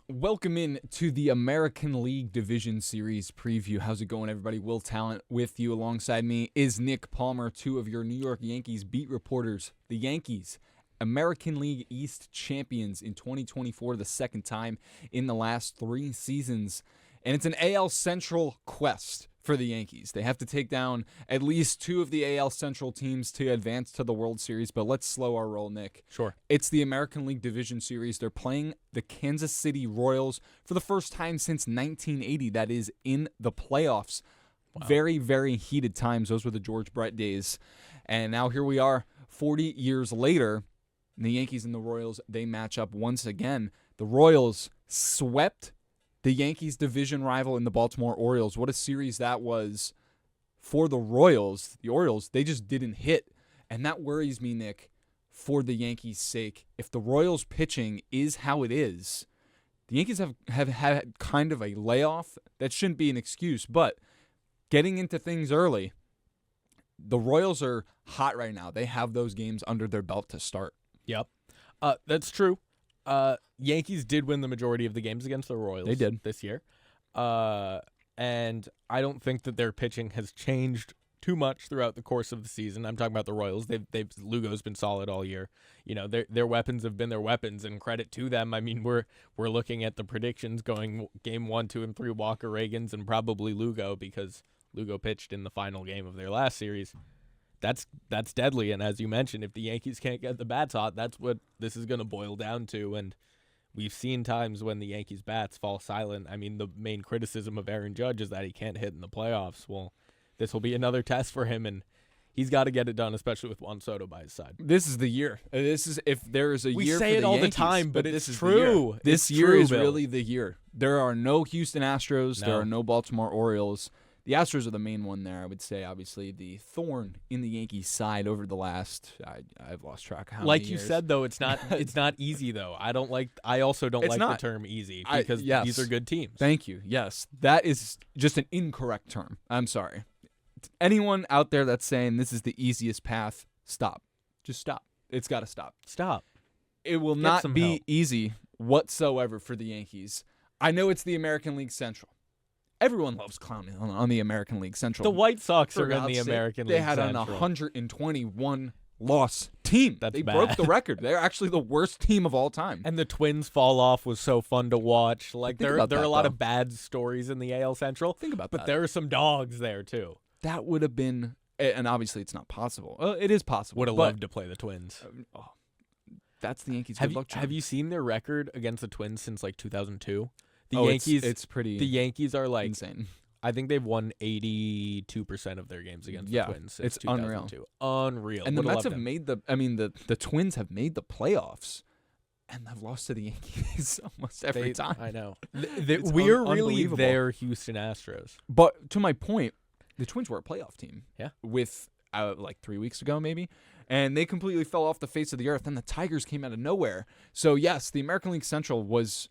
Welcome in to the American League Division Series preview. How's it going, everybody? Will Tallant with you. Alongside me is Nick Palmer, two of your New York Yankees beat reporters. The Yankees, American League East champions in 2024, the second time in the last 3 seasons. And it's an AL Central quest for the Yankees. They have to take down at least 2 of the AL Central teams to advance to the World Series, but let's slow our roll, Nick. Sure. It's the American League Division Series. They're playing the Kansas City Royals for the first time since 1980. That is in the playoffs. Wow. Very, very heated times. Those were the George Brett days. And now here we are 40 years later. The Yankees and the Royals, they match up once again. The Royals swept the Yankees' division rival in the Baltimore Orioles. What a series that was for the Royals. The Orioles, they just didn't hit. And that worries me, Nick, for the Yankees' sake. If the Royals' pitching is how it is, the Yankees have had kind of a layoff. That shouldn't be an excuse, but getting into things early, the Royals are hot right now. They have those games under their belt to start. Yep. That's true. Yankees did win the majority of the games against the Royals. They did this year. And I don't think that their pitching has changed too much throughout the course of the season. I'm talking about the Royals. Lugo's been solid all year. You know, their weapons have been their weapons, and credit to them. I mean, we're looking at the predictions going game 1, 2, and 3, Walker, Reagans, and probably Lugo, because Lugo pitched in the final game of their last series. That's deadly, and as you mentioned, if the Yankees can't get the bats hot, that's what this is going to boil down to. And we've seen times when the Yankees' bats fall silent. I mean, the main criticism of Aaron Judge is that he can't hit in the playoffs. Well, this will be another test for him, and he's got to get it done, especially with Juan Soto by his side. This is the year. This is, if there is a year for the Yankees. We say it all the time, but this it's is true. This year is really the year. There are no Houston Astros. No. There are no Baltimore Orioles. The Astros are the main one there, I would say. Obviously, the thorn in the Yankees' side over the last. I've lost track of how like many you years. said, though, it's not easy though. I also don't like the term easy, because these are good teams. Thank you. Yes, that is just an incorrect term. I'm sorry. Anyone out there that's saying this is the easiest path, stop. Just stop. It's got to stop. Stop. It will not be easy whatsoever for the Yankees. I know it's the American League Central. Everyone loves clowning on the American League Central. The White Sox are in the American League Central. They had an 121 loss team. They broke the record. They're actually the worst team of all time. And the Twins fall off was so fun to watch. Like there are a lot of bad stories in the AL Central. Think about that. But there are some dogs there too. That would have been, and obviously it's not possible. It is possible. Would have loved to play the Twins. That's the Yankees' good luck charm. Have you seen their record against the Twins since like 2002? The Yankees, it's pretty. The Yankees are like insane. I think they've won 82% of their games against the Twins since 2002. Unreal. And the Mets have made the Twins have made the playoffs, and they've lost to the Yankees almost every time. I know. We're really their Houston Astros. But to my point, the Twins were a playoff team. Yeah. With like 3 weeks ago, maybe. And they completely fell off the face of the earth. And the Tigers came out of nowhere. So, yes, the American League Central was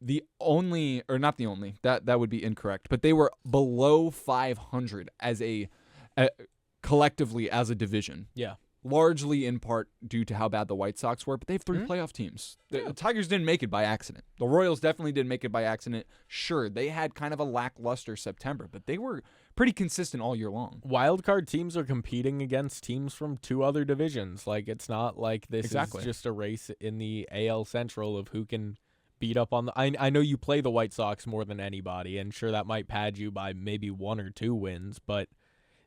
the only, or not the only, that would be incorrect, but they were below 500 as collectively as a division. Yeah. Largely in part due to how bad the White Sox were, but they have 3 playoff teams. The Tigers didn't make it by accident. The Royals definitely didn't make it by accident. Sure, they had kind of a lackluster September, but they were pretty consistent all year long. Wildcard teams are competing against teams from 2 other divisions. Like, it's not like this is just a race in the AL Central of who can beat up on the. I know you play the White Sox more than anybody, and sure, that might pad you by maybe 1 or 2 wins, but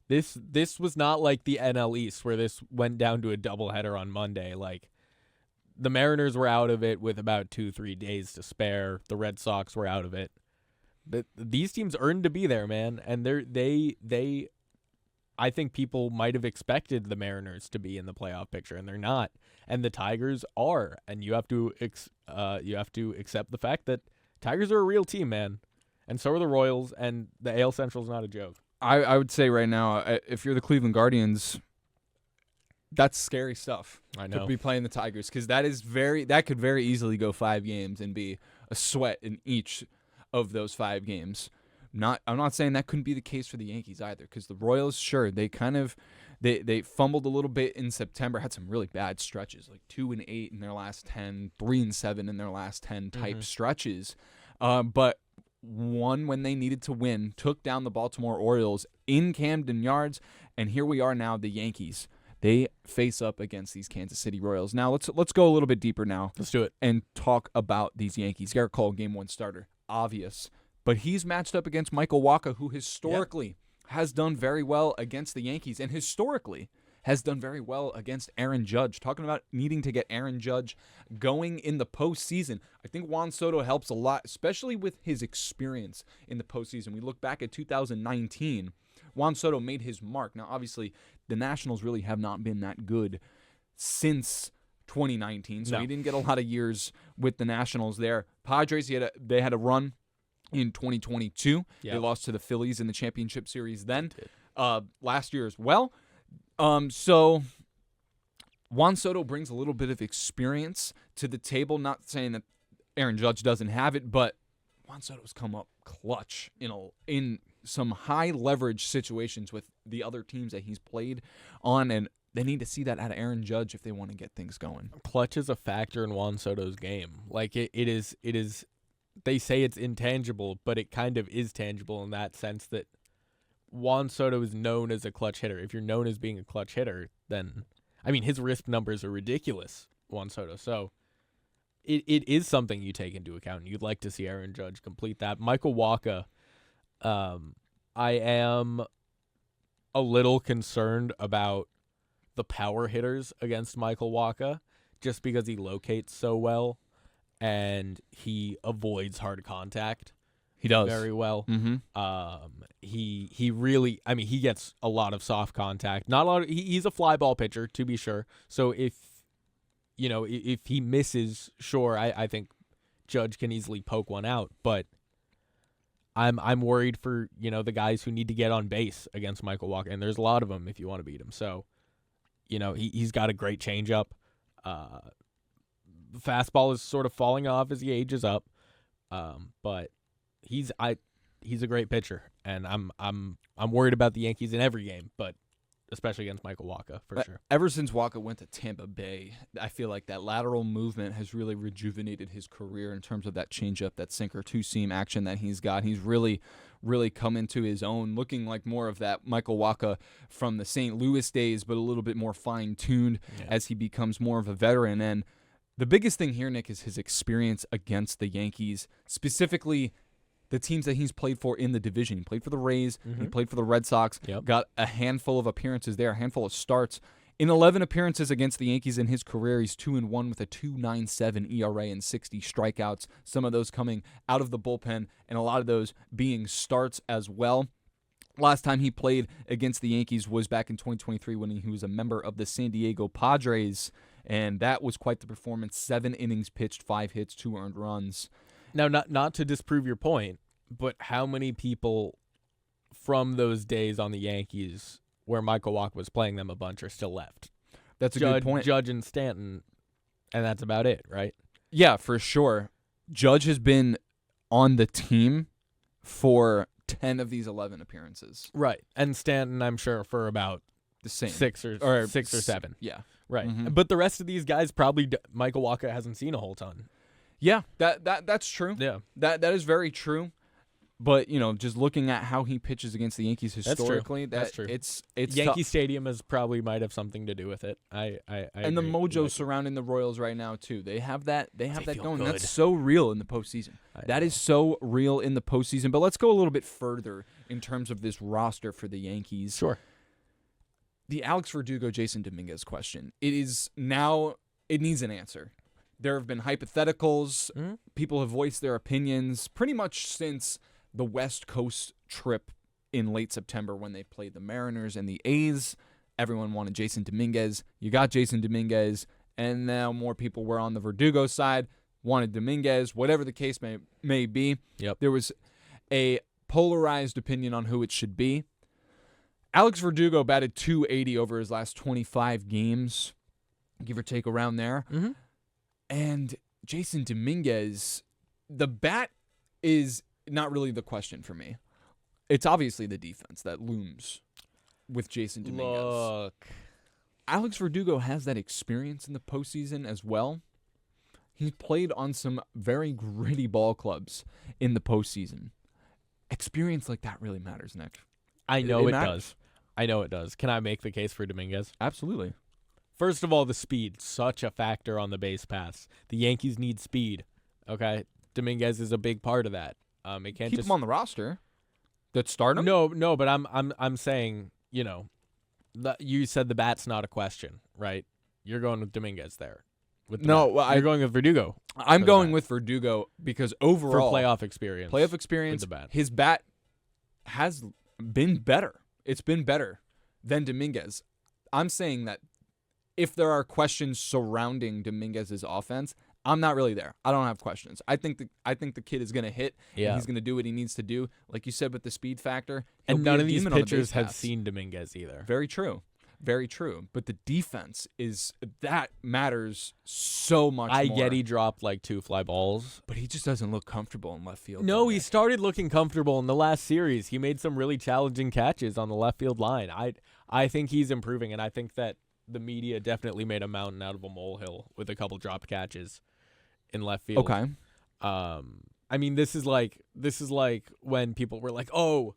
This was not like the NL East where this went down to a doubleheader on Monday. Like, the Mariners were out of it with about 2-3 days to spare. The Red Sox were out of it. But these teams earned to be there, man. And they I think people might have expected the Mariners to be in the playoff picture, and they're not. And the Tigers are. And you have to accept the fact that Tigers are a real team, man. And so are the Royals, and the AL Central is not a joke. I would say right now, if you're the Cleveland Guardians, that's scary stuff. I know. To be playing the Tigers, because that could very easily go 5 games and be a sweat in each of those 5 games. I'm not saying that couldn't be the case for the Yankees either, because the Royals, sure, they kind of they fumbled a little bit in September, had some really bad stretches, like 2-8 in their last 10, 3-7 in their last 10 type stretches, but won when they needed to win, took down the Baltimore Orioles in Camden Yards, and here we are now, the Yankees. They face up against these Kansas City Royals. Now let's go a little bit deeper now. Let's do it and talk about these Yankees. Garrett Cole, Game 1 starter, obvious. But he's matched up against Michael Wacha, who historically has done very well against the Yankees, and historically has done very well against Aaron Judge. Talking about needing to get Aaron Judge going in the postseason, I think Juan Soto helps a lot, especially with his experience in the postseason. We look back at 2019, Juan Soto made his mark. Now, obviously, the Nationals really have not been that good since 2019, so he didn't get a lot of years with the Nationals there. Padres, they had a run in 2022. Yep. They lost to the Phillies in the championship series then. Last year as well. So Juan Soto brings a little bit of experience to the table. Not saying that Aaron Judge doesn't have it, but Juan Soto's come up clutch in some high leverage situations with the other teams that he's played on, and they need to see that out of Aaron Judge if they want to get things going. Clutch is a factor in Juan Soto's game. Like it is. They say it's intangible, but it kind of is tangible in that sense that Juan Soto is known as a clutch hitter. If you're known as being a clutch hitter, then, I mean, his wrist numbers are ridiculous, Juan Soto. So it is something you take into account, and you'd like to see Aaron Judge complete that. Michael Wacha, I am a little concerned about the power hitters against Michael Wacha just because he locates so well. And he avoids hard contact. He does very well. Mm-hmm. He really, I mean, he gets a lot of soft contact. Not a lot. He's a fly ball pitcher, to be sure. So if he misses, sure, I think Judge can easily poke one out. But I'm worried for the guys who need to get on base against Michael Wacha, and there's a lot of them if you want to beat him. So he's got a great changeup. Fastball is sort of falling off as he ages up, but he's a great pitcher, and I'm worried about the Yankees in every game, but especially against Michael Wacha for sure. Ever since Wacha went to Tampa Bay, I feel like that lateral movement has really rejuvenated his career in terms of that changeup, that sinker, two-seam action that he's got. He's really, really come into his own, looking like more of that Michael Wacha from the St. Louis days, but a little bit more fine-tuned as he becomes more of a veteran. And the biggest thing here, Nick, is his experience against the Yankees, specifically the teams that he's played for in the division. He played for the Rays. Mm-hmm. He played for the Red Sox. Yep. Got a handful of appearances there, a handful of starts. In 11 appearances against the Yankees in his career, he's 2-1 with a 2.97 ERA and 60 strikeouts, some of those coming out of the bullpen, and a lot of those being starts as well. Last time he played against the Yankees was back in 2023 when he was a member of the San Diego Padres, and that was quite the performance. 7 innings pitched, 5 hits, 2 earned runs. Now, not to disprove your point, but how many people from those days on the Yankees where Michael Wacha was playing them a bunch are still left? That's a good point. Judge and Stanton, and that's about it, right? Yeah, for sure. Judge has been on the team for 10 of these 11 appearances. Right. And Stanton, I'm sure, for about the same. 6 or 7. Yeah. Right. Mm-hmm. But the rest of these guys probably Michael Wacha hasn't seen a whole ton. Yeah, that's true. Yeah. That is very true. But, just looking at how he pitches against the Yankees historically, that's true. It's Yankee Stadium probably might have something to do with it. I and agree. the mojo surrounding the Royals right now too. They have that going. Good. That's so real in the postseason. That is so real in the postseason. But let's go a little bit further in terms of this roster for the Yankees. Sure. The Alex Verdugo, Jason Dominguez question. It needs an answer. There have been hypotheticals. Mm-hmm. People have voiced their opinions pretty much since the West Coast trip in late September when they played the Mariners and the A's. Everyone wanted Jason Dominguez. You got Jason Dominguez, and now more people were on the Verdugo side, wanted Dominguez, whatever the case may be. Yep. There was a polarized opinion on who it should be. Alex Verdugo batted .280 over his last 25 games, give or take around there. Mm-hmm. And Jason Dominguez, the bat is not really the question for me. It's obviously the defense that looms with Jason Dominguez. Look. Alex Verdugo has that experience in the postseason as well. He's played on some very gritty ball clubs in the postseason. Experience like that really matters, Nick. I know it matters. does. I know it does. Can I make the case for Dominguez? Absolutely. First of all, the speed, such a factor on the base paths. The Yankees need speed. Okay, Dominguez is a big part of that. It can't keep just him on the roster. That start him? No, but I'm saying, you said the bat's not a question, right? You're going with Dominguez there. You're going with Verdugo. I'm going with Verdugo because overall for playoff experience. With the bat. His bat has been better. It's been better than Dominguez. I'm saying that if there are questions surrounding Dominguez's offense, I'm not really there. I don't have questions. I think the kid is going to hit. Yeah. And he's going to do what he needs to do. Like you said, with the speed factor. And none of these pitchers have seen Dominguez either. Very true. Very true. But the defense that matters so much more. I get he dropped like 2 fly balls. But he just doesn't look comfortable in left field. No, he started looking comfortable in the last series. He made some really challenging catches on the left field line. I think he's improving, and I think that the media definitely made a mountain out of a molehill with a couple dropped catches in left field. Okay. I mean, this is like when people were like, "Oh,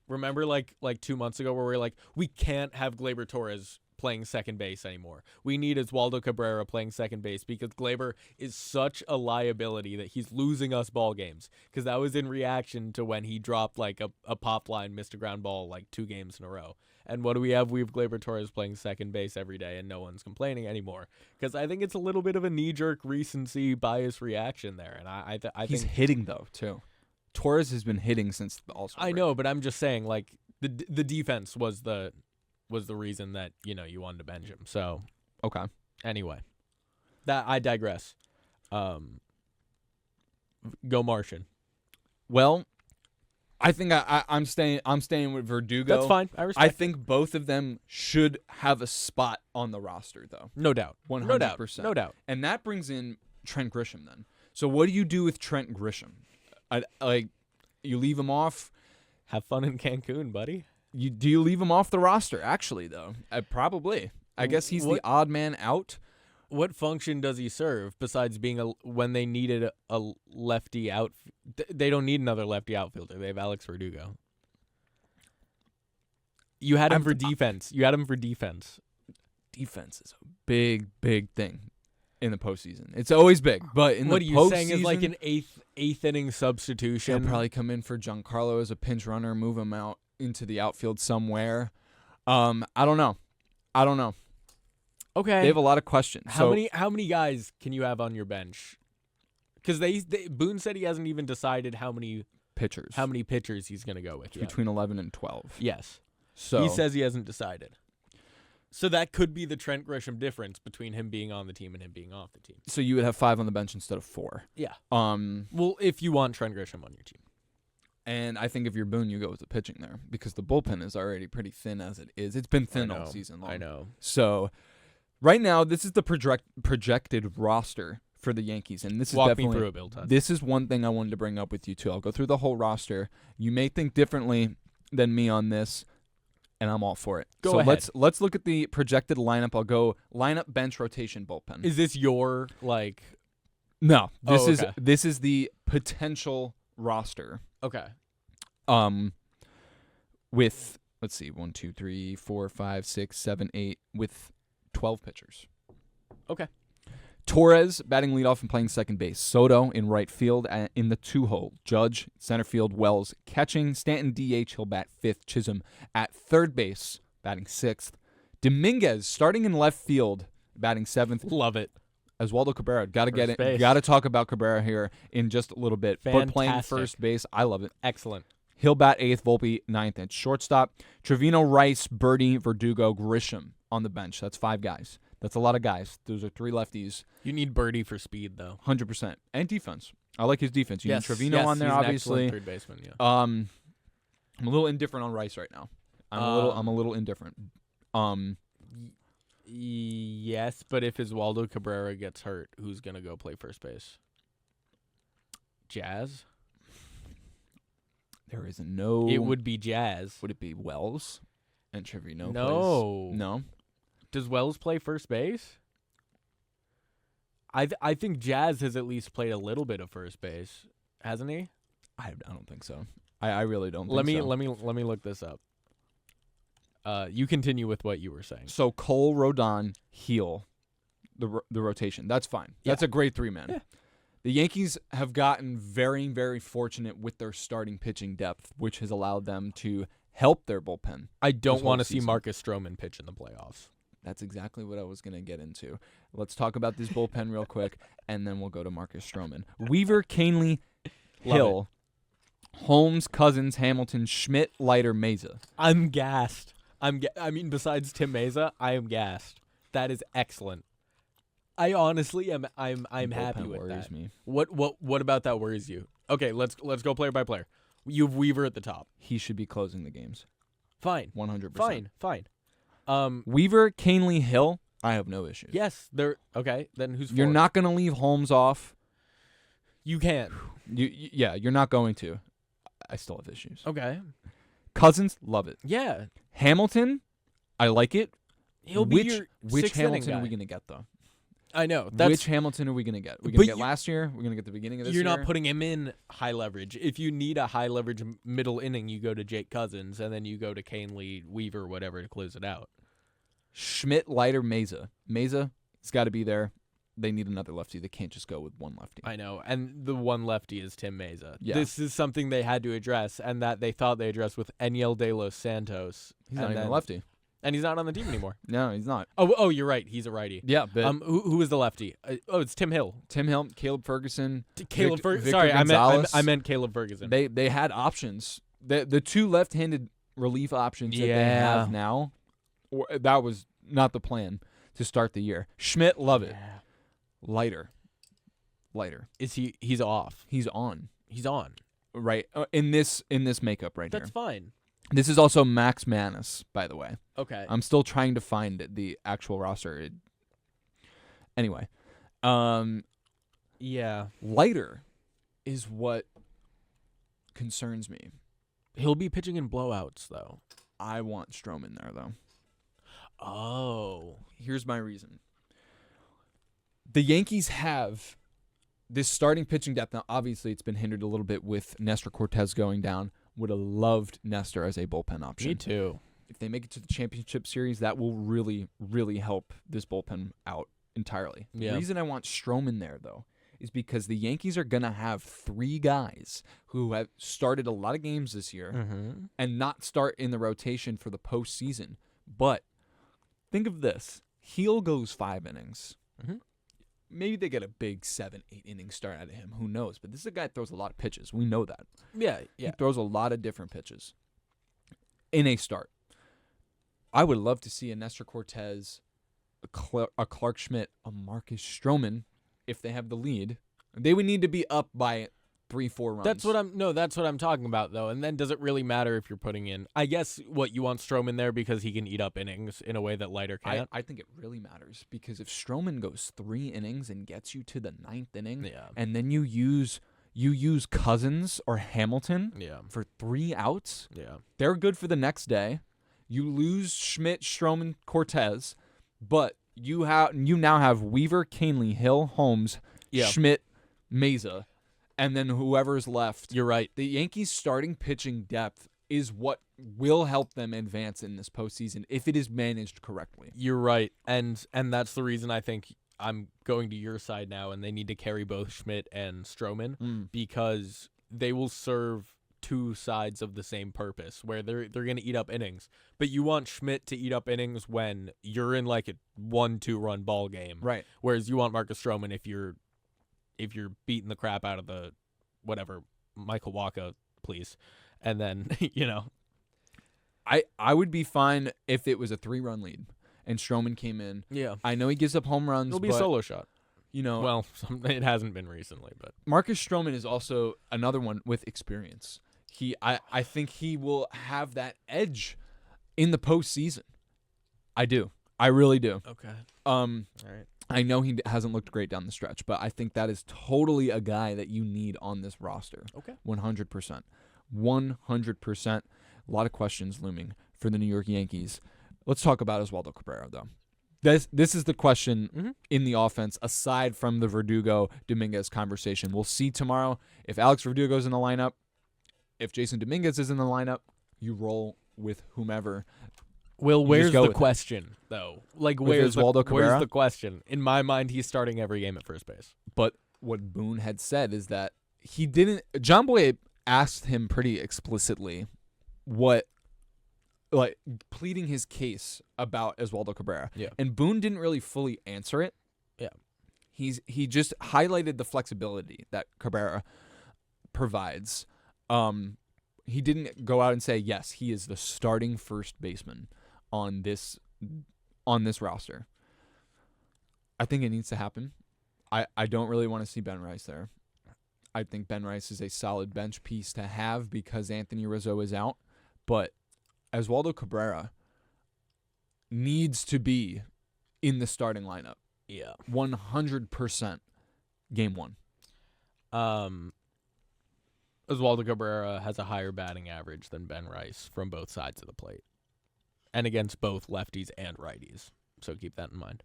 remember like 2 months ago where we were like, we can't have Gleyber Torres playing second base anymore. We need Oswaldo Cabrera playing second base because Gleyber is such a liability that he's losing us ball games." Because that was in reaction to when he dropped like a pop line, missed a ground ball like 2 games in a row. And what do we have? We have Gleyber Torres playing second base every day, and no one's complaining anymore. Because I think it's a little bit of a knee-jerk recency bias reason there. And I he's think hitting though too. Torres has been hitting since the All-Star break. I know, but I'm just saying, like the defense was the reason that you wanted to bench him. So okay. Anyway, that I digress. Go Martian. Well, I think I'm staying with Verdugo. That's fine. I respect. I think both of them should have a spot on the roster, though. No doubt. 100%. No doubt. And that brings in Trent Grisham then. So what do you do with Trent Grisham? You leave him off. Have fun in Cancun, buddy. Do you leave him off the roster? Actually, though, probably. I guess he's the odd man out. What function does he serve besides being when they needed a lefty out? They don't need another lefty outfielder. They have Alex Verdugo. You had him for defense. Defense is a big, big thing in the postseason. It's always big, but in the postseason, what are you saying is like an eighth inning substitution? He'll probably come in for Giancarlo as a pinch runner, move him out into the outfield somewhere. I don't know. Okay. They have a lot of questions. How many guys can you have on your bench? Because Boone said he hasn't even decided how many pitchers he's going to go with. Between 11 and 12. Yes. So he says he hasn't decided. So that could be the Trent Grisham difference between him being on the team and him being off the team. So you would have 5 on the bench instead of 4. Yeah. Well, if you want Trent Grisham on your team. And I think if you're Boone, you go with the pitching there because the bullpen is already pretty thin as it is. It's been thin all season long. I know. So right now, this is the projected roster for the Yankees, and this is Walk me through it, Bill Todd. This is one thing I wanted to bring up with you too. I'll go through the whole roster. You may think differently than me on this, and I'm all for it. Go ahead. Let's look at the projected lineup. I'll go lineup, bench, rotation, bullpen. Is this your like? No, this is the potential roster. Okay. With let's see, 1, 2, 3, 4, 5, 6, 7, 8, with 12 pitchers. Okay. Torres batting leadoff and playing second base. Soto in right field in the 2-hole. Judge center field. Wells catching. Stanton DH. He'll bat 5th. Chisholm at third base batting 6th. Dominguez starting in left field batting 7th. Love it. Oswaldo Cabrera. Got to get it. Got to talk about Cabrera here in just a little bit. Fantastic. But playing first base, I love it. Excellent. He'll bat 8th. Volpe 9th at shortstop. Trevino, Rice, Birdie, Verdugo, Grisham on the bench. That's 5 guys. That's a lot of guys. Those are 3 lefties. You need Birdie for speed, though. 100%. And defense. I like his defense. You need Trevino on there, he's obviously. An excellent third baseman, yeah. I'm a little indifferent on Rice right now. I'm a little indifferent. Yes, but if Oswaldo Cabrera gets hurt, who's going to go play first base? Jazz? There is no. It would be Jazz. Would it be Wells? And Trevino No. plays. No. Does Wells play first base? I think Jazz has at least played a little bit of first base, hasn't he? I don't think so. I really don't think so. Let me look this up. You continue with what you were saying. So Cole, Rodon, Heel, the rotation. That's fine. That's a great 3-man. Yeah. The Yankees have gotten very, very fortunate with their starting pitching depth, which has allowed them to help their bullpen. I don't want to see Marcus Stroman pitch in the playoffs. That's exactly what I was going to get into. Let's talk about this bullpen real quick, and then we'll go to Marcus Stroman. Weaver, Canely, Hill, Holmes, Cousins, Hamilton, Schmidt, Leiter, Meza. I'm gassed. I mean, besides Tim Meza, I am gassed. That is excellent. I honestly am. I'm happy with that. Me. What about that worries you? Okay, let's go player by player. You have Weaver at the top. He should be closing the games. Fine. 100%. Fine. Weaver, Canely, Hill. I have no issues. Yes, they're okay. Then who's 4? You're not going to leave Holmes off. You can. You're not going to. I still have issues. Okay. Cousins, love it. Yeah. Hamilton, I like it. He'll be your which Hamilton guy. are we going to get though? I know. Which Hamilton are we going to get? We're going to get last year? We're going to get the beginning of this year? You're not putting him in high leverage. If you need a high leverage middle inning, you go to Jake Cousins, and then you go to Canely, Weaver, whatever to close it out. Schmidt, Leiter, Meza. Meza, it's got to be there. They need another lefty. They can't just go with one lefty. I know, and the one lefty is Tim Meza. Yeah. This is something they had to address, and that they thought they addressed with Eniel De Los Santos. He's not even a lefty. And he's not on the team anymore. No, he's not. Oh, you're right. He's a righty. Yeah, but who is the lefty? It's Tim Hill. Tim Hill, Caleb Ferguson. Sorry, I meant Caleb Ferguson. They had options. The two left-handed relief options that they have now, that was not the plan to start the year. Schmidt, love it. Leiter. Is he's off? He's on. He's on. Right. In this makeup right here. That's fine. This is also Max Manus, by the way. Okay. I'm still trying to find the actual roster. Anyway. Yeah. Leiter is what concerns me. He'll be pitching in blowouts, though. I want Stroman there, though. Oh. Here's my reason. The Yankees have this starting pitching depth. Now, obviously, it's been hindered a little bit with Nestor Cortez going down. Would have loved Nestor as a bullpen option. Me too. If they make it to the championship series, that will really, really help this bullpen out entirely. Yeah. The reason I want Stroman there, though, is because the Yankees are going to have 3 guys who have started a lot of games this year and not start in the rotation for the postseason. But think of this. Heel goes 5 innings. Maybe they get a big 7-8 inning start out of him. Who knows? But this is a guy that throws a lot of pitches. We know that. Yeah. He throws a lot of different pitches in a start. I would love to see a Nestor Cortez, a Clark Schmidt, a Marcus Stroman, if they have the lead. They would need to be up by 3-4 runs. That's what I'm talking about, though. And then does it really matter if you're putting in? I guess you want Stroman there because he can eat up innings in a way that Leiter can't. I think it really matters because if Stroman goes 3 innings and gets you to the 9th inning, and then you use Cousins or Hamilton for 3 outs, they're good for the next day. You lose Schmidt, Stroman, Cortez, but you now have Weaver, Canely, Hill, Holmes, Schmidt, Meza. And then whoever's left. You're right. The Yankees' starting pitching depth is what will help them advance in this postseason if it is managed correctly. You're right. And that's the reason I think I'm going to your side now, and they need to carry both Schmidt and Stroman because they will serve 2 sides of the same purpose where they're going to eat up innings. But you want Schmidt to eat up innings when you're in like a 1-2 run ball game. Right. Whereas you want Marcus Stroman if you're beating the crap out of the whatever Michael Wacha, please, and then I would be fine if it was a 3-run lead and Stroman came in. Yeah, I know he gives up home runs. It'll be a solo shot. Well, it hasn't been recently, but Marcus Stroman is also another one with experience. I think he will have that edge in the postseason. I do. I really do. Okay. All right. I know he hasn't looked great down the stretch, but I think that is totally a guy that you need on this roster. Okay. 100%. 100%. A lot of questions looming for the New York Yankees. Let's talk about Oswaldo Cabrera, though. This is the question in the offense, aside from the Verdugo-Dominguez conversation. We'll see tomorrow if Alex Verdugo's in the lineup. If Jason Dominguez is in the lineup, you roll with whomever. Will, where's the question, though? Like, where's the question? In my mind, he's starting every game at first base. But what Boone had said is that he didn't. John Boy asked him pretty explicitly pleading his case about Oswaldo Cabrera. Yeah. And Boone didn't really fully answer it. Yeah. He just highlighted the flexibility that Cabrera provides. He didn't go out and say, yes, he is the starting first baseman on this roster. I think it needs to happen. I don't really want to see Ben Rice there. I think Ben Rice is a solid bench piece to have because Anthony Rizzo is out. But Oswaldo Cabrera needs to be in the starting lineup. Yeah. 100% game one. Oswaldo Cabrera has a higher batting average than Ben Rice from both sides of the plate. And against both lefties and righties. So keep that in mind.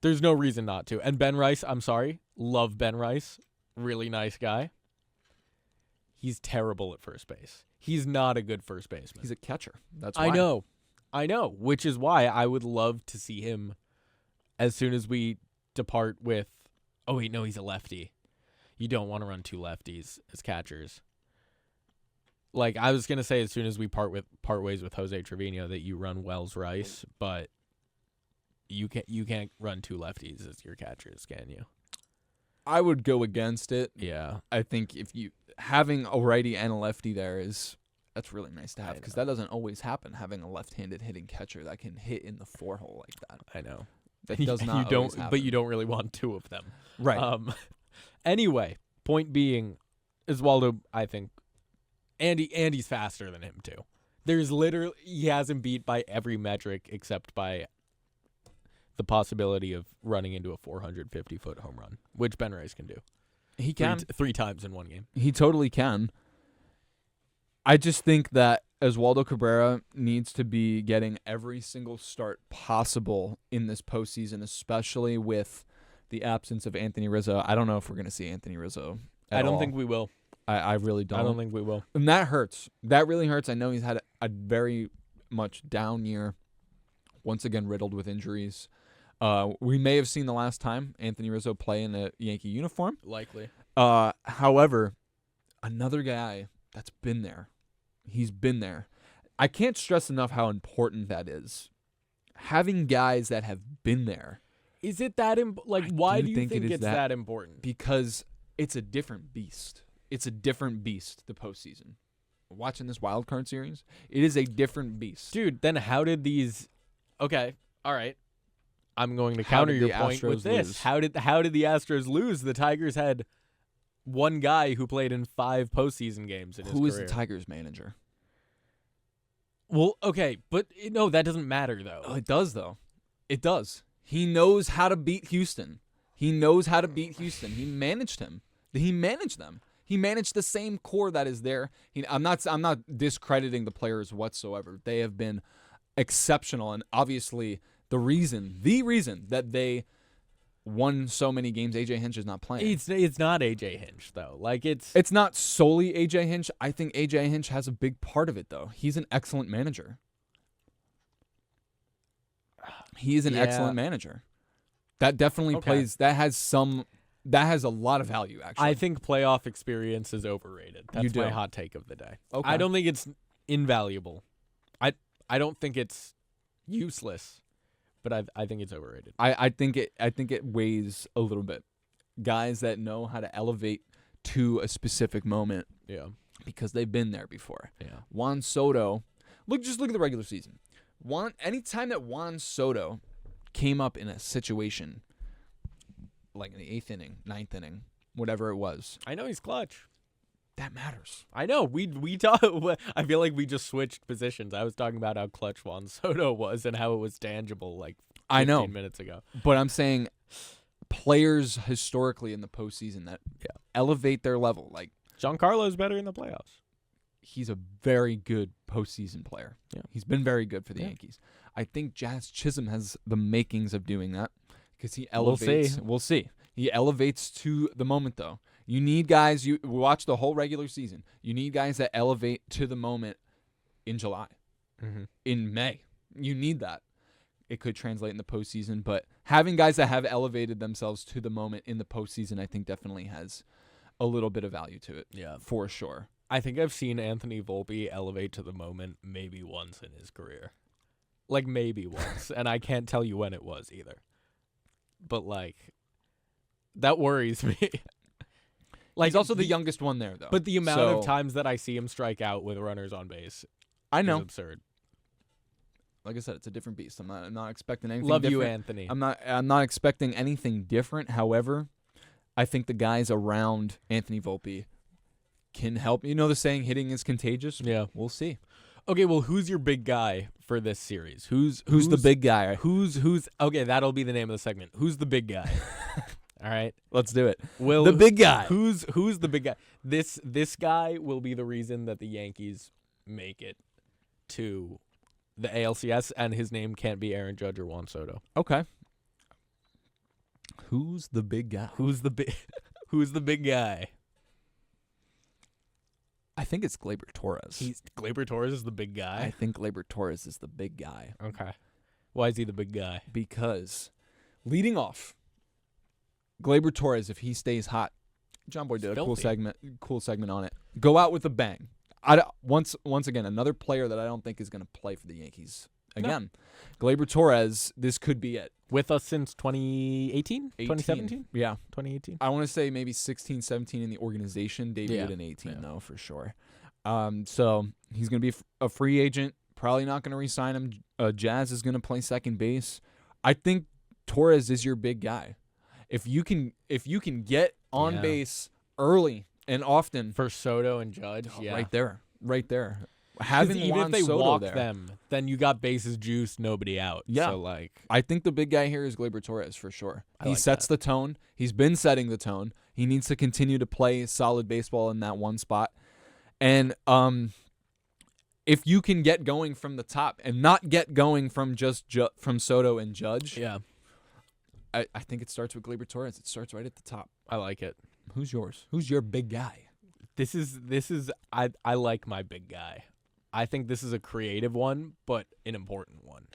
There's no reason not to. And Ben Rice, I'm sorry, love Ben Rice. Really nice guy. He's terrible at first base. He's not a good first baseman. He's a catcher. That's why. I know. Which is why I would love to see him as soon as we depart with, oh, wait, no, he's a lefty. You don't want to run two lefties as catchers. Like, I was going to say as soon as we part ways with Jose Trevino that you run Wells Rice, but you can't run two lefties as your catchers, can you? I would go against it. Yeah. I think if you having a righty and a lefty there that's really nice to have because that doesn't always happen, having a left-handed hitting catcher that can hit in the 4-hole like that. I know. That does not always happen. But you don't really want two of them. Right. Anyway, point being, Oswaldo, I think, Andy's faster than him too. There's literally, he has him beat by every metric except by the possibility of running into a 450-foot home run, which Ben Rice can do. He can. Three times in one game. He totally can. I just think that Oswaldo Cabrera needs to be getting every single start possible in this postseason, especially with the absence of Anthony Rizzo. I don't know if we're going to see Anthony Rizzo at all. Think we will. I really don't. I don't think we will. And that hurts. That really hurts. I know he's had a very much down year, once again riddled with injuries. We may have seen the last time Anthony Rizzo play in a Yankee uniform. Likely. However, another guy that's been there. He's been there. I can't stress enough how important that is. Having guys that have been there. Is it that why do you think it's that important? Because it's a different beast. It's a different beast, the postseason. Watching this wild card series, it is a different beast. Dude, then how did these... Okay, all right. I'm going to counter your point with this. Lose? How did the Astros lose? The Tigers had one guy who played in 5 postseason games in his career. Who is the Tigers manager? Well, okay, but no, that doesn't matter, though. Oh, it does, though. It does. He knows how to beat Houston. He managed him. He managed them. He managed the same core that is there. I'm not discrediting the players whatsoever. They have been exceptional, and obviously the reason that they won so many games, AJ Hinch is not playing. It's not AJ Hinch though. Like it's not solely AJ Hinch. I think AJ Hinch has a big part of it though. He's an excellent manager. He is an excellent manager. That definitely plays. That has a lot of value, actually. I think playoff experience is overrated. That's my hot take of the day. Okay. I don't think it's invaluable. I don't think it's useless, but I think it's overrated. I think it weighs a little bit. Guys that know how to elevate to a specific moment. Yeah. Because they've been there before. Yeah. Juan Soto. Look at the regular season. Anytime that Juan Soto came up in a situation like in the 8th inning, 9th inning, whatever it was. I know he's clutch. That matters. I know. We talk. I feel like we just switched positions. I was talking about how clutch Juan Soto was and how it was tangible like 15 minutes ago. But I'm saying players historically in the postseason that elevate their level. Like Giancarlo's better in the playoffs. he's a very good postseason player. Yeah. He's been very good for the Yankees. I think Jazz Chisholm has the makings of doing that because he elevates. We'll see. He elevates to the moment, though. You need guys. You watch the whole regular season. You need guys that elevate to the moment in July, in May. You need that. It could translate in the postseason, but having guys that have elevated themselves to the moment in the postseason, I think definitely has a little bit of value to it. Yeah, for sure. I think I've seen Anthony Volpe elevate to the moment maybe once in his career. Like, maybe once. And I can't tell you when it was either. But, like, that worries me. Like, he's also the youngest one there, though. But the amount of times that I see him strike out with runners on base is absurd. Like I said, it's a different beast. I'm not expecting anything Love different. you, Anthony. I'm not expecting anything different. However, I think the guys around Anthony Volpe can help. You know the saying, hitting is contagious? Yeah. We'll see. Okay, well, who's your big guy for this series? Who's the big guy? Who's okay, that'll be the name of the segment. Who's the big guy? All right. Let's do it. The big guy. Who's the big guy? This guy will be the reason that the Yankees make it to the ALCS, and his name can't be Aaron Judge or Juan Soto. Okay. Who's the big guy? Who's the big guy? I think it's Gleyber Torres. Gleyber Torres is the big guy? I think Gleyber Torres is the big guy. Okay. Why is he the big guy? Because leading off, Gleyber Torres, if he stays hot, John Boy did a cool segment on it. Go out with a bang. Once again, another player that I don't think is going to play for the Yankees. Again, Gleyber Torres, this could be it. With us since 2018? 2017? Yeah. 2018? I want to say maybe 16, 17 in the organization. Debuted in 18, though, for sure. So he's going to be a free agent. Probably not going to re-sign him. Jazz is going to play second base. I think Torres is your big guy. If you can get on base early and often for Soto and Judge, right there. Having even Juan if they Soto walk there, them, then you got bases juice, nobody out. Yeah, so I think the big guy here is Gleyber Torres for sure. He sets the tone. He's been setting the tone. He needs to continue to play solid baseball in that one spot, and if you can get going from the top and not get going from just from Soto and Judge, I think it starts with Gleyber Torres. It starts right at the top. I like it. Who's yours? Who's your big guy? This is I like my big guy. I think this is a creative one, but an important one.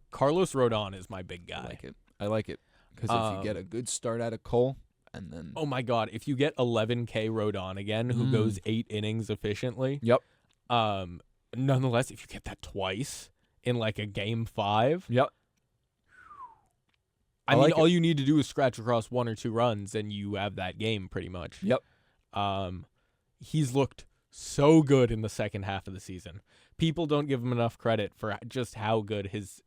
Carlos Rodon is my big guy. I like it. Because if you get a good start out of Cole, and then... Oh, my God. If you get 11K Rodon again, who goes 8 innings efficiently. Yep. Nonetheless, if you get that twice in like a game 5. Yep. I mean, all you need to do is scratch across 1 or 2 runs, and you have that game pretty much. Yep. He's looked so good in the second half of the season. People don't give him enough credit for just how good his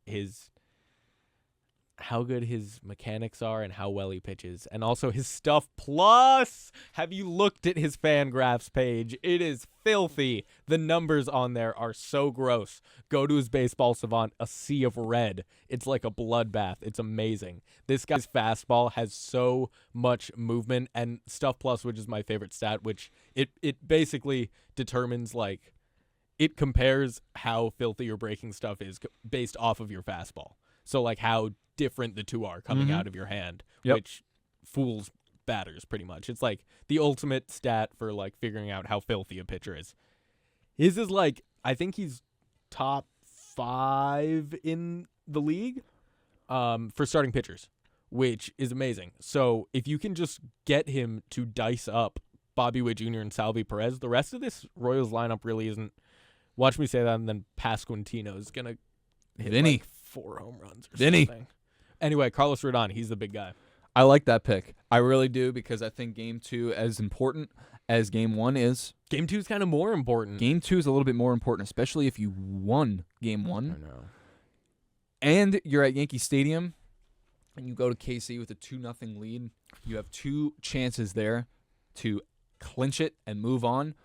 mechanics are and how well he pitches, and also his stuff. Plus, have you looked at his FanGraphs page? It is filthy. The numbers on there are so gross. Go to his Baseball Savant, a sea of red. It's like a bloodbath. It's amazing. This guy's fastball has so much movement, and Stuff Plus, which is my favorite stat, which it basically determines, like, it compares how filthy your breaking stuff is based off of your fastball. So, like, how different the two are coming out of your hand, which fools batters pretty much. It's like the ultimate stat for, like, figuring out how filthy a pitcher is. His is, like, I think he's top 5 in the league for starting pitchers, which is amazing. So if you can just get him to dice up Bobby Witt Jr. and Salvi Perez, the rest of this Royals lineup really isn't. Watch me say that, and then Pasquantino is going to hit like 4 home runs or something. Anyway, Carlos Rodon, he's the big guy. I like that pick. I really do, because I think Game 2, as important as Game 1 is. Game 2 is kind of more important. Game 2 is a little bit more important, especially if you won Game 1. I know. And you're at Yankee Stadium, and you go to KC with a 2-0 lead. You have 2 chances there to clinch it and move on.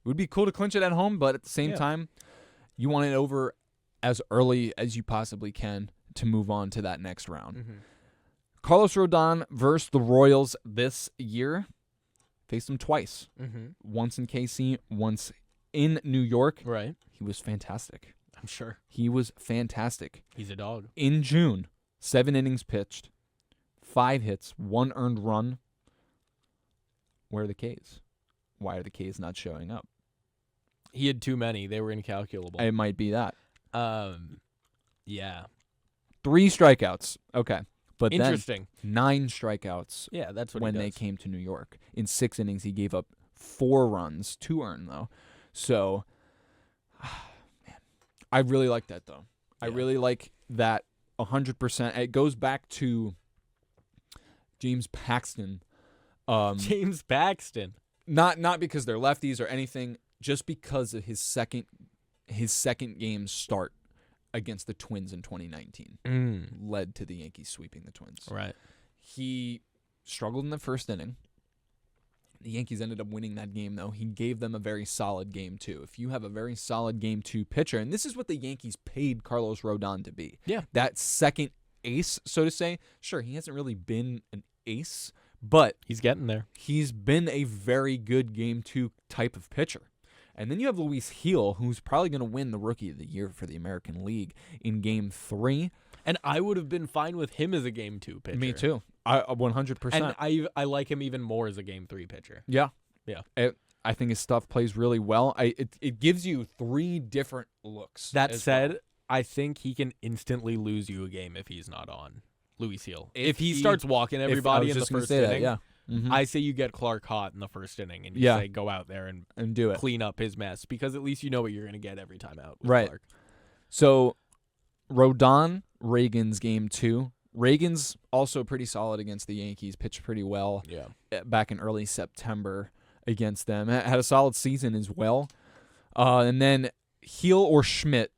It would be cool to clinch it at home, but at the same time, you want it over as early as you possibly can to move on to that next round. Mm-hmm. Carlos Rodon versus the Royals this year faced them twice. Mm-hmm. Once in KC, once in New York, Right. he was fantastic. I'm sure. He was fantastic. He's a dog. In June, 7 innings pitched, 5 hits, 1 earned run. Where are the Ks? Why are the Ks not showing up? He had too many. They were incalculable. It might be that. Yeah. 3 strikeouts. Okay. But Interesting. then 9 strikeouts Yeah, that's what when he they does. came to New York. In 6 innings, he gave up 4 runs, 2 earned, though. So, man, I really like that, though. I Yeah. really like that 100%. It goes back to James Paxton. James Paxton. Not because they're lefties or anything, just because of his second game start against the Twins in 2019 led to the Yankees sweeping the Twins. Right. He struggled in the first inning. The Yankees ended up winning that game, though. He gave them a very solid game 2. If you have a very solid game 2 pitcher, and this is what the Yankees paid Carlos Rodon to be. Yeah. That second ace, so to say. Sure, he hasn't really been an ace, but He's getting there. he's been a very good game 2 type of pitcher. And then you have Luis Gil, who's probably going to win the Rookie of the Year for the American League in Game 3. And I would have been fine with him as a Game 2 pitcher. Me too. 100%. And I like him even more as a Game 3 pitcher. Yeah. Yeah. I think his stuff plays really well. It gives you 3 different looks. That said, well. I think he can instantly lose you a game if he's not on. Luis Gil. If he he- starts walking everybody in the first inning, yeah. Mm-hmm. I say you get Clark hot in the first inning and you Yeah. say go out there and do it. clean up his mess because at least you know what you're going to get every time out with Right. Clark. So, Rodon, Reagan's Game 2. Reagan's also pretty solid against the Yankees. Pitched pretty well Yeah. back in early September against them. Had a solid season as well. And then Gil or Schmidt,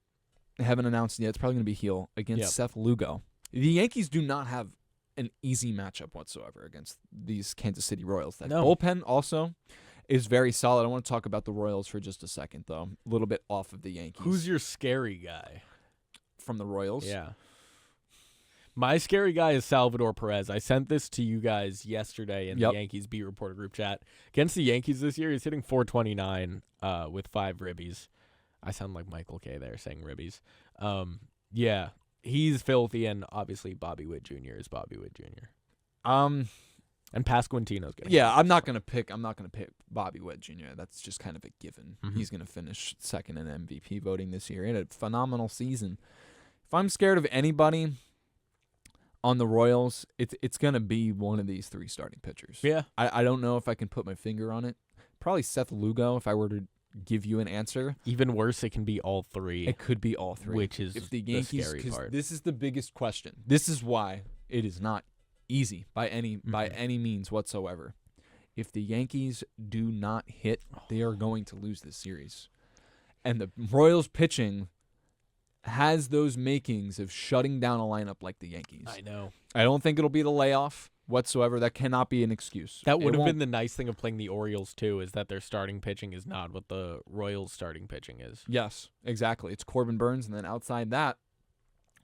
haven't announced yet. It's probably going to be Gil against Seth Lugo. The Yankees do not have an easy matchup whatsoever against these Kansas City Royals. That bullpen also is very solid. I want to talk about the Royals for just a second, though. A little bit off of the Yankees. Who's your scary guy? From the Royals? Yeah. My scary guy is Salvador Perez. I sent this to you guys yesterday in the Yankees beat reporter group chat. Against the Yankees this year, he's hitting .429 with 5 ribbies. I sound like Michael K. there saying ribbies. Yeah, he's filthy, and obviously Bobby Witt Jr. is Bobby Witt Jr. And Pasquantino's good. Yeah, I'm not gonna pick Bobby Witt Jr. That's just kind of a given. Mhm. He's gonna finish second in MVP voting this year. He had a phenomenal season. If I'm scared of anybody on the Royals, it's gonna be one of these 3 starting pitchers. Yeah. I don't know if I can put my finger on it. Probably Seth Lugo if I were to give you an answer. Even worse, it can be all 3. It could be all 3. Which is if the the Yankees, scary 'cause part. this is the biggest question. This is why it is not easy by any means whatsoever. If the Yankees do not hit, they are going to lose this series. And the Royals pitching has those makings of shutting down a lineup like the Yankees. I know. I don't think it'll be the layoff whatsoever. That cannot be an excuse. That would have been the nice thing of playing the Orioles, too, is that their starting pitching is not what the Royals' starting pitching is. Yes, exactly. It's Corbin Burns, and then outside that,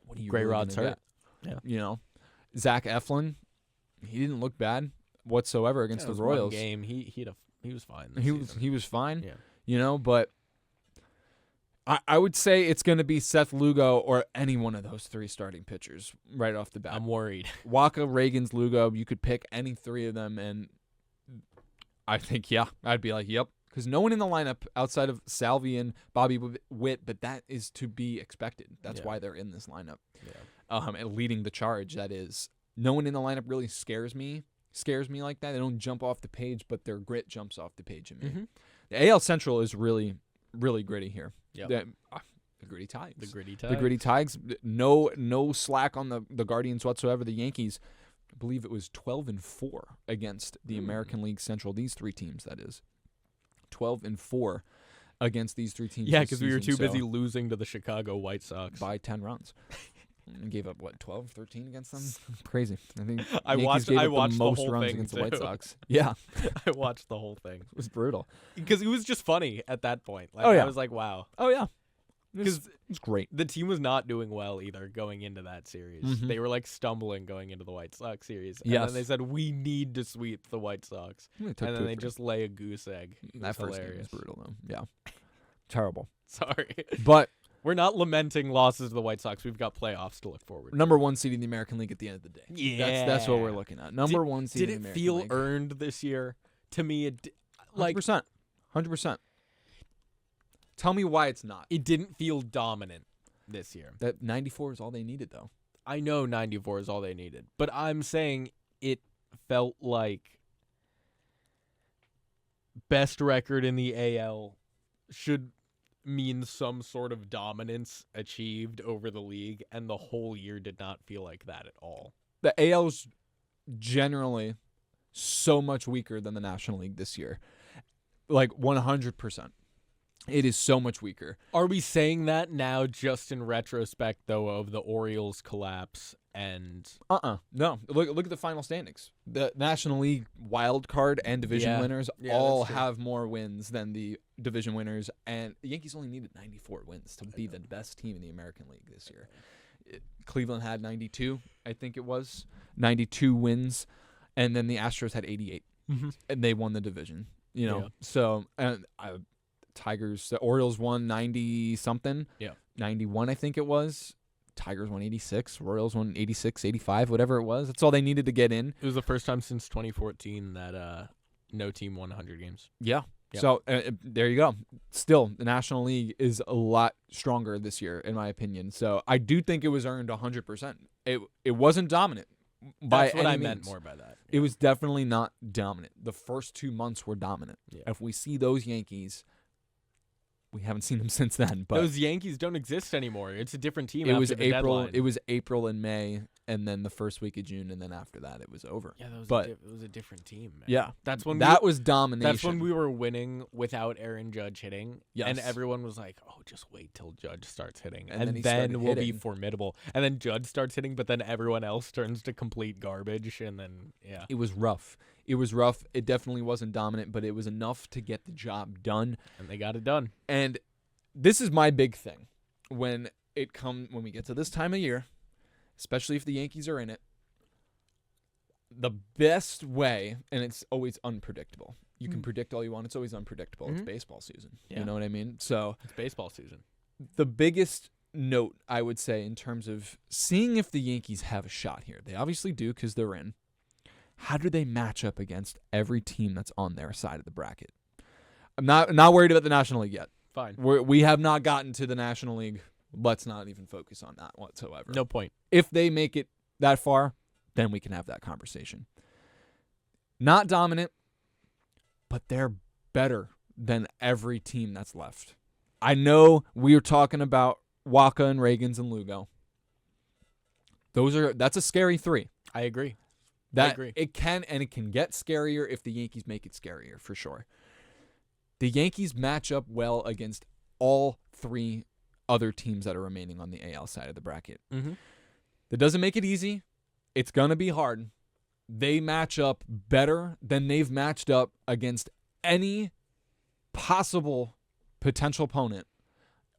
what are you Gray really Rod's gonna hurt. get? Yeah. You know, Zach Eflin, he didn't look bad whatsoever against the Royals. One game, he was fine. He was fine. Yeah. You know, but I would say it's going to be Seth Lugo or any one of those 3 starting pitchers right off the bat. I'm worried. Waka, Reagans, Lugo, you could pick any 3 of them, and I think, I'd be like, yep. Because no one in the lineup outside of Salvi and Bobby Witt, but that is to be expected. That's why they're in this lineup. Yeah. And leading the charge, that is. No one in the lineup really scares me like that. They don't jump off the page, but their grit jumps off the page in me. Mm-hmm. The AL Central is really, really gritty here. Yep. The Gritty Tigers. The Gritty Tigers. The Gritty Tigers. No slack on the Guardians whatsoever. The Yankees, I believe it was 12-4 against the American League Central. These 3 teams, that is. 12-4 against these 3 teams. Yeah, this because we were season, too busy losing to the Chicago White Sox. by 10 runs. And gave up 12, 13 against them. Crazy. I think I Yankees watched gave up the the most whole runs thing, against the too. White Sox. Yeah, I watched the whole thing. it was brutal. Because it was just funny at that point. Like, Oh, yeah. I was like, wow. Oh yeah, Because it's great. the team was not doing well either going into that series. Mhm. They were like stumbling going into the White Sox series. And Yes. then they said, we need to sweep the White Sox. It took And then 2 or they 3. just lay a goose egg. It That was first hilarious. game was brutal though. Yeah. Terrible. Sorry. But we're not lamenting losses to the White Sox. We've got playoffs to look forward to. Number 1 seed in the American League at the end of the day. Yeah. That's what we're looking at. Number 1 seed in the American League. Did it feel earned this year? To me, it 100%. 100%. Tell me why it's not. It didn't feel dominant this year. That 94 is all they needed, though. I know 94 is all they needed. But I'm saying it felt like best record in the AL should mean some sort of dominance achieved over the league, and the whole year did not feel like that at all. The AL's generally so much weaker than the National League this year. Like 100%. It is so much weaker. Are we saying that now just in retrospect, though, of the Orioles' collapse and... No. Look at the final standings. The National League wild card and division winners all have more wins than the division winners, and the Yankees only needed 94 wins to be the best team in the American League this year. Cleveland had 92, I think it was. 92 wins, and then the Astros had 88, and they won the division. So... Tigers, the Orioles won 90-something. Yeah. 91, I think it was. Tigers won 86. Royals won 86, 85, whatever it was. That's all they needed to get in. It was the first time since 2014 that no team won 100 games. Yeah. Yep. So there you go. Still, the National League is a lot stronger this year, in my opinion. So I do think it was earned 100%. It wasn't dominant. That's what I meant more by that. Yeah. It was definitely not dominant. The first 2 months were dominant. Yeah. If we see those Yankees... We haven't seen them since then, but those Yankees don't exist anymore. It's a different team. It was after the April. deadline. It was April and May, and then the first week of June, and then after that, it was over. Yeah, it was a different team. Man. Yeah, that's when that was domination. That's when we were winning without Aaron Judge hitting, and everyone was like, "Oh, just wait till Judge starts hitting, and then we'll be formidable." And then Judge starts hitting, but then everyone else turns to complete garbage, and then it was rough. It was rough. It definitely wasn't dominant, but it was enough to get the job done, and they got it done. And this is my big thing when we get to this time of year, especially if the Yankees are in it. The best way, and it's always unpredictable. You can predict all you want. It's always unpredictable. It's baseball season. Yeah. You know what I mean? So it's baseball season. The biggest note, I would say, in terms of seeing if the Yankees have a shot here. They obviously do because they're in. How do they match up against every team that's on their side of the bracket? I'm not worried about the National League yet. Fine. We have not gotten to the National League. Let's not even focus on that whatsoever. No point. If they make it that far, then we can have that conversation. Not dominant, but they're better than every team that's left. I know we are talking about Waka and Reagans and Lugo. That's a scary 3. I agree. It can get scarier if the Yankees make it scarier, for sure. The Yankees match up well against all 3 other teams that are remaining on the AL side of the bracket. That doesn't make it easy. It's going to be hard. They match up better than they've matched up against any possible potential opponent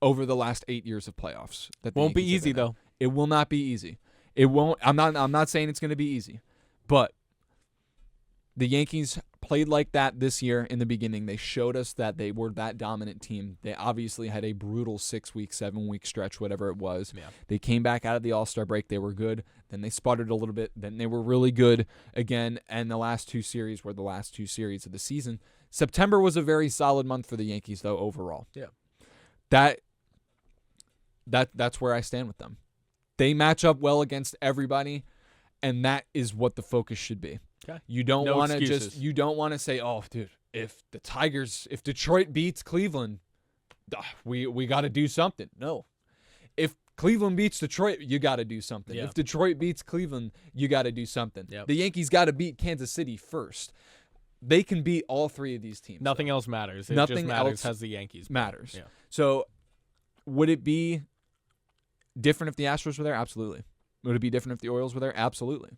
over the last 8 years of playoffs. Won't be easy, though. It will not be easy. It won't. I'm not saying it's going to be easy, but the Yankees played like that this year in the beginning. They showed us that they were that dominant team. They obviously had a brutal 6-week, 7-week stretch, whatever it was. Yeah. They came back out of the All-Star break. They were good. Then they sputtered a little bit. Then they were really good again. And the last 2 series were the last 2 series of the season. September was a very solid month for the Yankees, though, overall. Yeah. That's where I stand with them. They match up well against everybody, and that is what the focus should be. Okay. You don't want to say, "Oh, dude, if Detroit beats Cleveland, we got to do something." No. If Cleveland beats Detroit, you got to do something. Yeah. If Detroit beats Cleveland, you got to do something. Yep. The Yankees got to beat Kansas City first. They can beat all 3 of these teams. Nothing else matters. Nothing just matters has the Yankees matters. Yeah. So, would it be different if the Astros were there? Absolutely. Would it be different if the Orioles were there? Absolutely.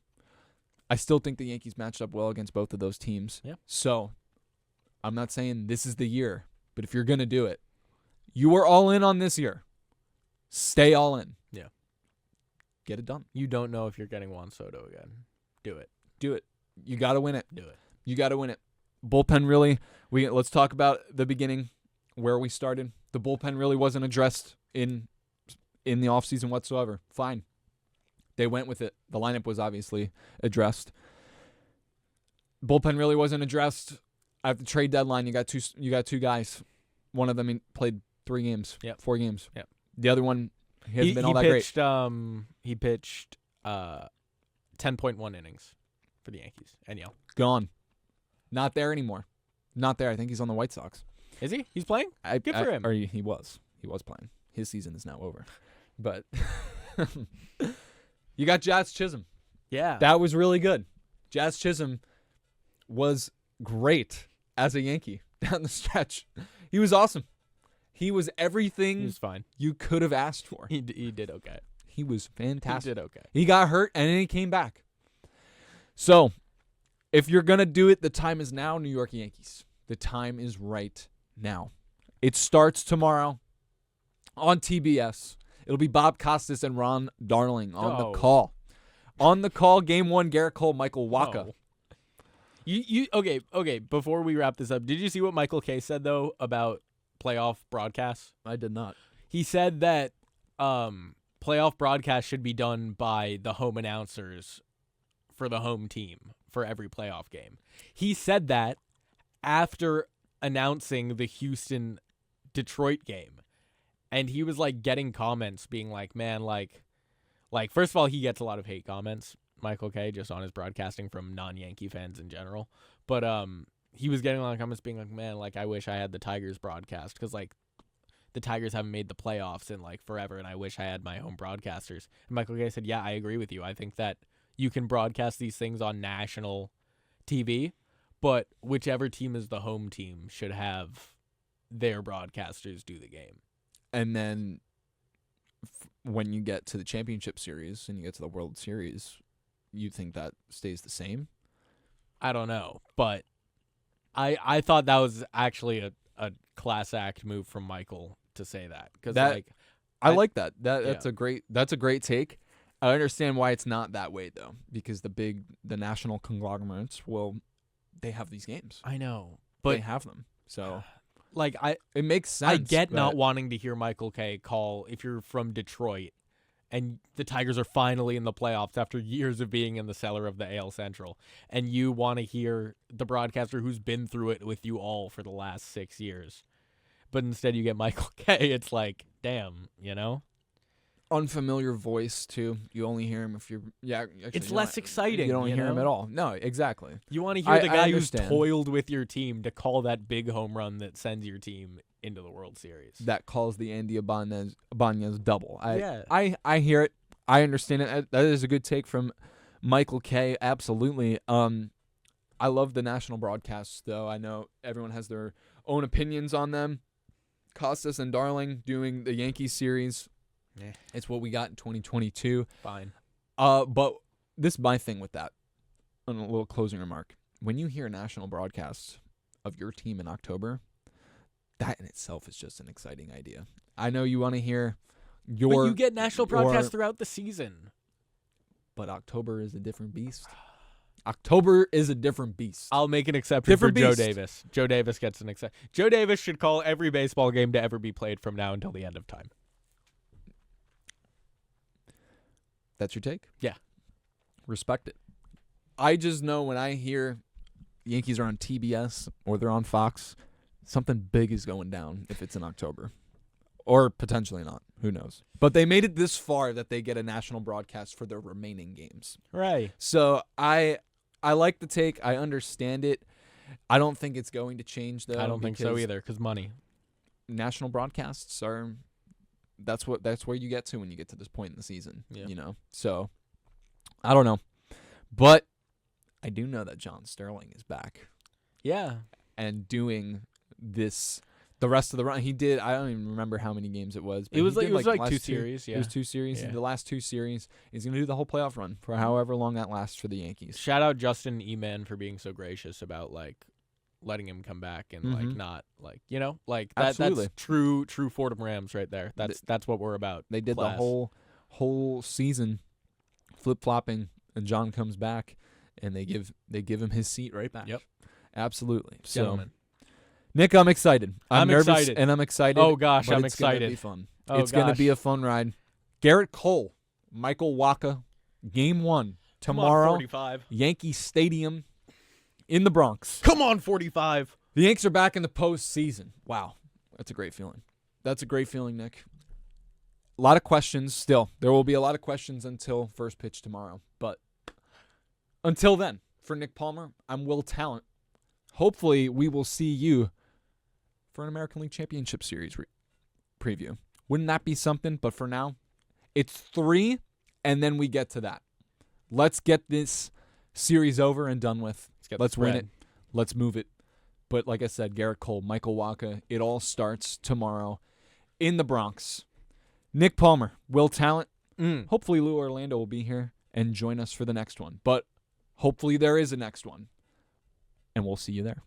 I still think the Yankees matched up well against both of those teams. Yeah. So, I'm not saying this is the year, but if you're going to do it, you are all in on this year. Stay all in. Yeah. Get it done. You don't know if you're getting Juan Soto again. Do it. Do it. You got to win it. Do it. You got to win it. Bullpen, really. Let's talk about the beginning. where we started. The bullpen really wasn't addressed in the offseason whatsoever. Fine. They went with it. The lineup was obviously addressed. Bullpen really wasn't addressed. At the trade deadline, you got two guys. One of them played 4 games. Yep. The other one hasn't been all that great. He pitched 10.1 innings for the Yankees. And gone. Not there anymore. Not there. I think he's on the White Sox. Is he? He's playing? Good for him. Or he was. He was playing. His season is now over. But you got Jazz Chisholm. Yeah. That was really good. Jazz Chisholm was great as a Yankee down the stretch. He was awesome. He was everything he was fine. You could have asked for. He did okay. He was fantastic. He did okay. He got hurt, and then he came back. So, if you're going to do it, the time is now, New York Yankees. The time is right now. It starts tomorrow on TBS. It'll be Bob Costas and Ron Darling on the call. On the call, Game 1, Garrett Cole, Michael Wacha. Oh. Okay. Before we wrap this up, did you see what Michael Kay said though about playoff broadcasts? I did not. He said that playoff broadcasts should be done by the home announcers for the home team for every playoff game. He said that after announcing the Houston-Detroit game, and he was like getting comments being like, "Man, like first of all, he gets a lot of hate comments." Michael Kay, just on his broadcasting from non-Yankee fans in general. But he was getting a lot of comments being like, man, like, I wish I had the Tigers broadcast because, like, the Tigers haven't made the playoffs in, like, forever, and I wish I had my home broadcasters. And Michael Kay said, yeah, I agree with you. I think that you can broadcast these things on national TV, but whichever team is the home team should have their broadcasters do the game. And then when you get to the championship series and you get to the World Series, you think that stays the same? I don't know, but I thought that was actually a class act move from Michael to say that because I like that. That's a great take. I understand why it's not that way though, because the national conglomerates they have these games. I know, but they have them. So it makes sense. I get not wanting to hear Michael Kay call if you're from Detroit. And the Tigers are finally in the playoffs after years of being in the cellar of the AL Central. And you want to hear the broadcaster who's been through it with you all for the last 6 years. But instead you get Michael Kay. It's like, damn, Unfamiliar voice, too. You only hear him if you're... Yeah, actually, it's less exciting. You don't hear him at all. No, exactly. You want to hear the guy who's toiled with your team to call that big home run that sends your team into the World Series. That calls the Andy Ibanez double. I hear it. I understand it. That is a good take from Michael Kay. Absolutely. I love the national broadcasts, though. I know everyone has their own opinions on them. Costas and Darling doing the Yankees series. Yeah. It's what we got in 2022. Fine. But this is my thing with that. On a little closing remark. When you hear national broadcasts of your team in October, that in itself is just an exciting idea. I know you want to hear but you get national broadcasts throughout the season. But October is a different beast. October is a different beast. I'll make an exception for Joe Davis. Joe Davis gets an exception. Joe Davis should call every baseball game to ever be played from now until the end of time. That's your take? Yeah. Respect it. I just know when I hear Yankees are on TBS or they're on Fox, something big is going down if it's in October. Or potentially not. Who knows? But they made it this far that they get a national broadcast for their remaining games. Right. So I like the take. I understand it. I don't think it's going to change, though. I don't think so either, because money. National broadcasts are... That's where you get to when you get to this point in the season. Yeah. So, I don't know. But I do know that John Sterling is back. Yeah. And doing this... The rest of the run, he did. I don't even remember how many games it was. But it was like 2 series. Yeah, it was 2 series. Yeah. The last 2 series, he's gonna do the whole playoff run for however long that lasts for the Yankees. Shout out Justin Eman for being so gracious about letting him come back and not that's true Fordham Rams right there. That's what we're about. They did the whole season flip flopping, and John comes back, and they give him his seat right back. Yep, absolutely. Gentlemen. So, Nick, I'm excited. I'm nervous excited. and I'm excited. Oh, gosh, but I'm it's gonna excited. be fun. Oh, it's going to gosh. be a fun ride. Garrett Cole, Michael Wacha, Game 1 tomorrow. Come on, 45. Yankee Stadium in the Bronx. Come on, 45. The Yanks are back in the postseason. Wow, that's a great feeling. That's a great feeling, Nick. A lot of questions still. There will be a lot of questions until first pitch tomorrow. But until then, for Nick Palmer, I'm Will Tallant. Hopefully, we will see you for an American League Championship Series preview. Wouldn't that be something? But for now, it's 3, and then we get to that. Let's get this series over and done with. Let's win it. Let's move it. But like I said, Garrett Cole, Michael Wacha, it all starts tomorrow in the Bronx. Nick Palmer, Will Tallant. Hopefully Lou Orlando will be here and join us for the next one. But hopefully there is a next one. And we'll see you there.